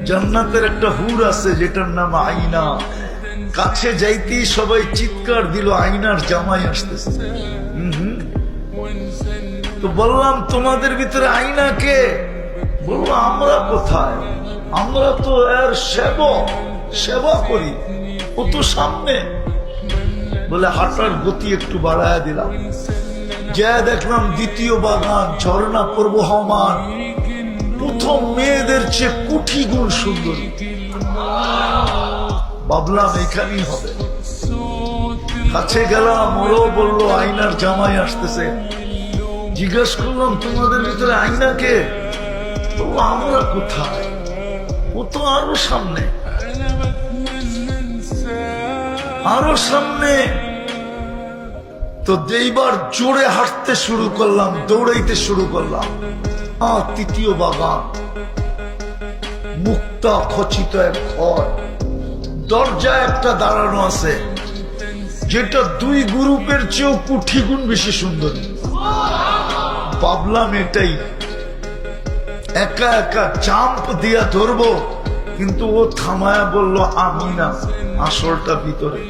জান্নাতের একটা হুর আছে যেটার নাম আইনা। কাছে যাইতেই সবাই চিৎকার দিল, আইনার জামাই আসতেছে। তো বললাম তোমাদের ভিতরে আইনা কে? বললো আমরা কোথায়, আমরা তো এর সেবা করি, ও তো সামনে। বলে হাঁটার গতি একটু বাড়ায় দিলাম, যা দেখলাম দ্বিতীয় বাগান, ঝর্ণা প্রবহমান, প্রথম মেয়েদের চেয়ে কোটি গুণ সুন্দর। ভাবলাম এখানেই হবে। কাছে গেলাম, ওরও বললো আইনার জামাই আসতেছে। জিজ্ঞেস করলাম তোমাদের ভিতরে আইনা কে? বললো আমরা কোথায়, ও তো আরো সামনে, আরো সামনে। তো এইবার জোরে হাঁটতে শুরু করলাম, দৌড়াইতে শুরু করলাম। তৃতীয় বাগান, মুক্তা খচিত এক ঘর, দরজা একটা দাঁড়ানো আছে যেটা দুই গ্রুপের চেয়েও কোটি গুণ বেশি সুন্দরী। ভাবলাম এটাই, একা একা চাম্প দিয়া ধরবো, কিন্তু ও থামায়া বলল আমি না, আসলটা ভিতরে।